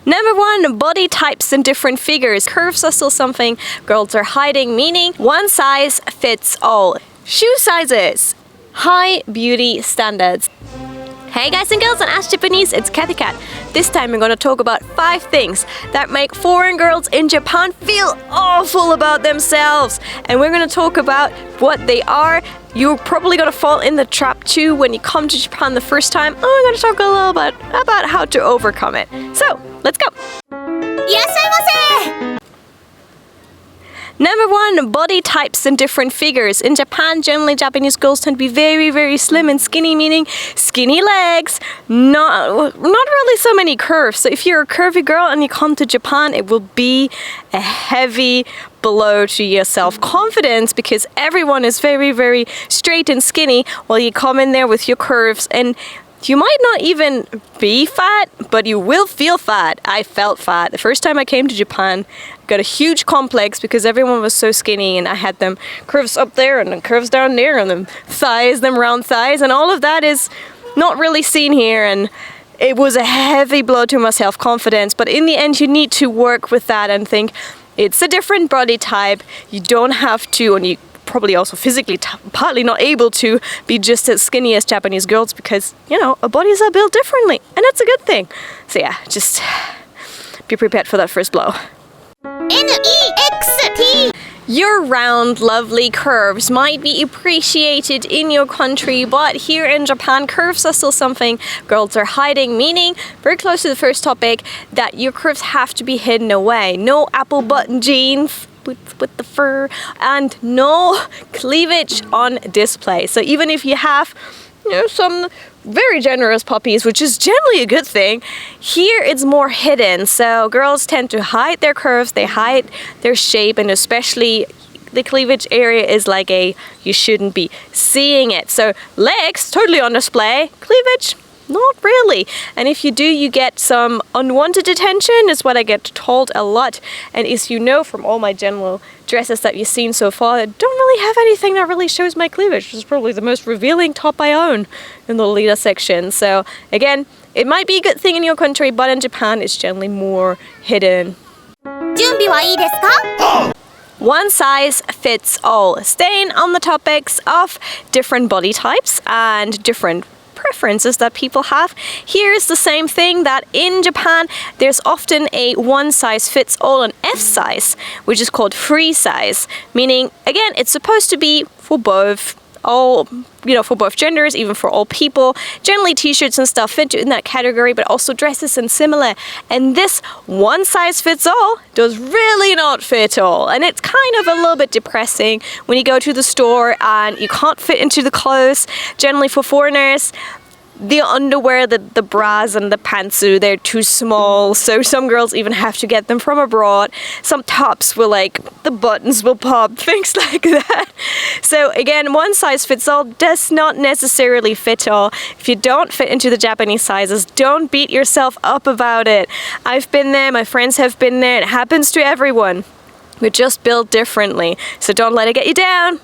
Number 1, body types and different figures. Curves are still something girls are hiding, meaning one size fits all. Shoe sizes, high beauty standards. Hey guys and girls, and Ask Japanese, it's Cathy Cat. This time we're going to talk about 5 things that make foreign girls in Japan feel awful about themselves. And we're going to talk about what they are. You're probably going to fall in the trap too when you come to Japan the first time. I'm going to talk a little bit about how to overcome it. So, let's go! Irashaimase! Number 1, body types and different figures. In Japan, generally Japanese girls tend to be very, very slim and skinny, meaning skinny legs, not really so many curves. So if you're a curvy girl and you come to Japan, it will be a heavy blow to your self-confidence because everyone is very, very straight and skinny while you come in there with your curves, and you might not even be fat, but you will feel fat. I felt fat. The first time I came to Japan, I got a huge complex because everyone was so skinny and I had them curves up there and then curves down there and then thighs, them round thighs, and all of that is not really seen here, and it was a heavy blow to my self-confidence. But in the end, you need to work with that and think it's a different body type. You don't have to, and you probably also physically partly not able to be just as skinny as Japanese girls because, you know, our bodies are built differently, and that's a good thing. So yeah, just be prepared for that first blow. N-E-X-T. Your round, lovely curves might be appreciated in your country, but here in Japan, curves are still something girls are hiding, meaning, very close to the first topic, that your curves have to be hidden away. No apple button jeans with the fur, and no cleavage on display. So even if you have, you know, some very generous puppies, which is generally a good thing, here it's more hidden. So girls tend to hide their curves, they hide their shape, and especially the cleavage area is like you shouldn't be seeing it. So legs totally on display, cleavage not really. And if you do, you get some unwanted attention, is what I get told a lot. And as you know from all my general dresses that you've seen so far, I don't really have anything that really shows my cleavage, which is probably the most revealing top I own in the Lolita section. So again, it might be a good thing in your country, but in Japan it's generally more hidden. One size fits all. Staying on the topics of different body types and different preferences that people have, here is the same thing that in Japan there's often a one size fits all, an F size, which is called free size, meaning again it's supposed to be for both for both genders, even for all people. Generally t-shirts and stuff fit in that category, but also dresses and similar. And this one size fits all does really not fit all, and it's kind of a little bit depressing when you go to the store and you can't fit into the clothes. Generally for foreigners, the underwear, the bras and the pantsu, they're too small, so some girls even have to get them from abroad. Some tops will, like, the buttons will pop, things like that. So again, one size fits all does not necessarily fit all. If you don't fit into the Japanese sizes, don't beat yourself up about it. I've been there, my friends have been there, it happens to everyone. We're just built differently, so don't let it get you down.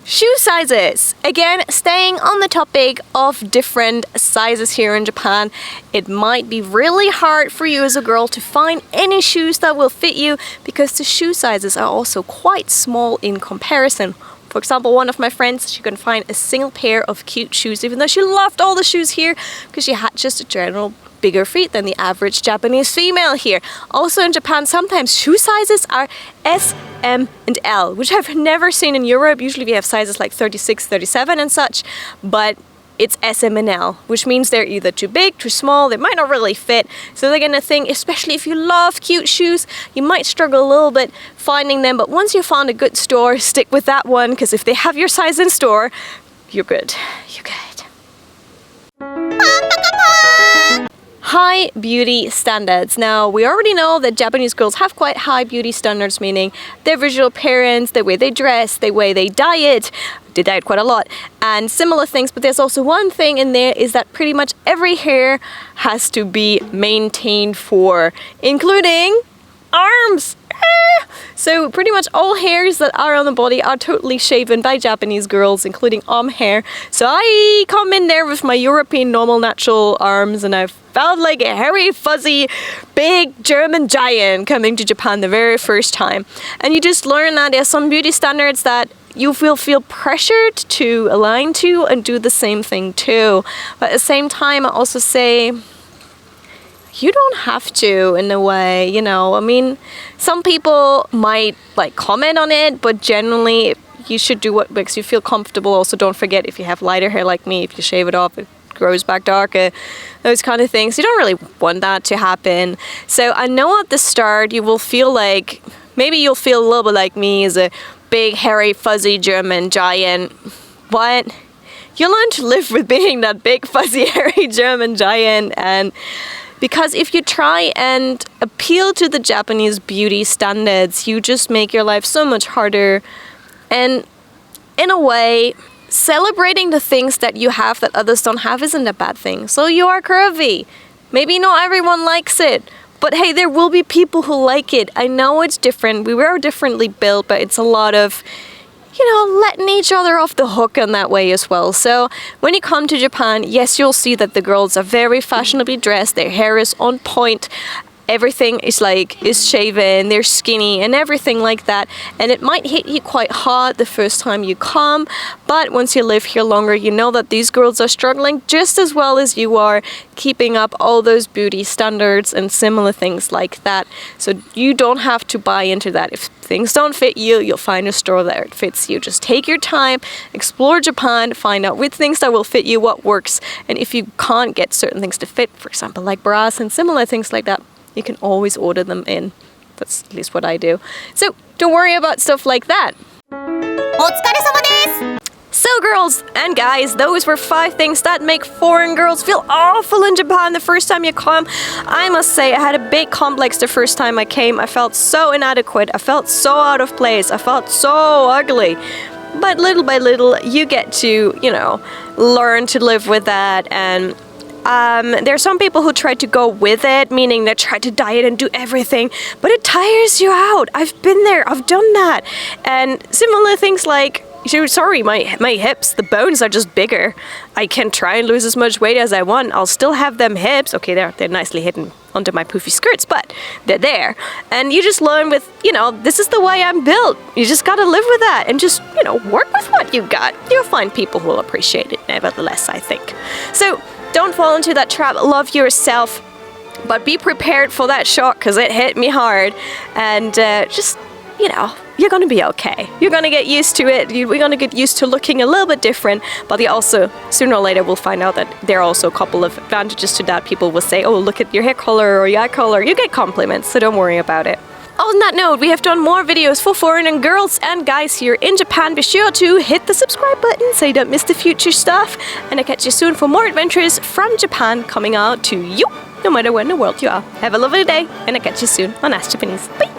Shoe sizes. Again, staying on the topic of different sizes here in Japan, it might be really hard for you as a girl to find any shoes that will fit you because the shoe sizes are also quite small in comparison. For example, one of my friends, she couldn't find a single pair of cute shoes, even though she loved all the shoes here because she had just a general bigger feet than the average Japanese female here. Also in Japan, sometimes shoe sizes are S, M, and L, which I've never seen in Europe. Usually we have sizes like 36, 37 and such, but it's S, M, and L, which means they're either too big, too small, they might not really fit. So they're gonna think, especially if you love cute shoes, you might struggle a little bit finding them, but once you found a good store, stick with that one, because if they have your size in store, you're good. You're good. High beauty standards. Now, we already know that Japanese girls have quite high beauty standards, meaning their visual appearance, the way they dress, the way they diet. They diet quite a lot, and similar things, but there's also one thing in there is that pretty much every hair has to be maintained for, including arms. So pretty much all hairs that are on the body are totally shaven by Japanese girls, including arm hair. So I come in there with my European normal natural arms, and I've felt like a hairy, fuzzy, big German giant coming to Japan the very first time. And you just learn that there's some beauty standards that you will feel pressured to align to and do the same thing too. But at the same time, I also say, you don't have to, in a way, you know. I mean, some people might like comment on it, but generally you should do what makes you feel comfortable. Also, don't forget, if you have lighter hair like me, if you shave it off, it grows back darker, those kind of things. You don't really want that to happen. So I know at the start you will feel like, maybe you'll feel a little bit like me as a big, hairy, fuzzy German giant, but you learn to live with being that big, fuzzy, hairy German giant. And because if you try and appeal to the Japanese beauty standards, you just make your life so much harder. And in a way, celebrating the things that you have that others don't have isn't a bad thing. So you are curvy. Maybe not everyone likes it, but hey, there will be people who like it. I know it's different. We were differently built, but it's a lot of, you know, letting each other off the hook in that way as well. So when you come to Japan, yes, you'll see that the girls are very fashionably dressed. Their hair is on point. Everything is shaven, they're skinny and everything like that. And it might hit you quite hard the first time you come, but once you live here longer, you know that these girls are struggling just as well as you are, keeping up all those beauty standards and similar things like that. So you don't have to buy into that. If things don't fit you, you'll find a store that fits you. Just take your time, explore Japan, find out which things that will fit you, what works. And if you can't get certain things to fit, for example, like bras and similar things like that, you can always order them in. That's at least what I do. So don't worry about stuff like that. So girls and guys, those were 5 things that make foreign girls feel awful in Japan the first time you come. I must say, I had a big complex the first time I came. I felt so inadequate. I felt so out of place. I felt so ugly. But little by little, you get to, you know, learn to live with that. And there are some people who try to go with it, meaning they try to diet and do everything, but it tires you out. I've been there, I've done that. And similar things like, sorry, my hips, the bones are just bigger. I can try and lose as much weight as I want. I'll still have them hips. Okay, they're nicely hidden under my poofy skirts, but they're there. And you just learn with, you know, this is the way I'm built. You just gotta live with that and just, you know, work with what you got. You'll find people who will appreciate it, nevertheless, I think. So don't fall into that trap. Love yourself, but be prepared for that shock, because it hit me hard. And just, you know, you're going to be okay. You're going to get used to it. We're going to get used to looking a little bit different, but you also, sooner or later, will find out that there are also a couple of advantages to that. People will say, oh, look at your hair color or your eye color. You get compliments, so don't worry about it. On that note, we have done more videos for foreign girls and guys here in Japan. Be sure to hit the subscribe button so you don't miss the future stuff. And I'll catch you soon for more adventures from Japan coming out to you, no matter where in the world you are. Have a lovely day, and I'll catch you soon on Ask Japanese. Bye!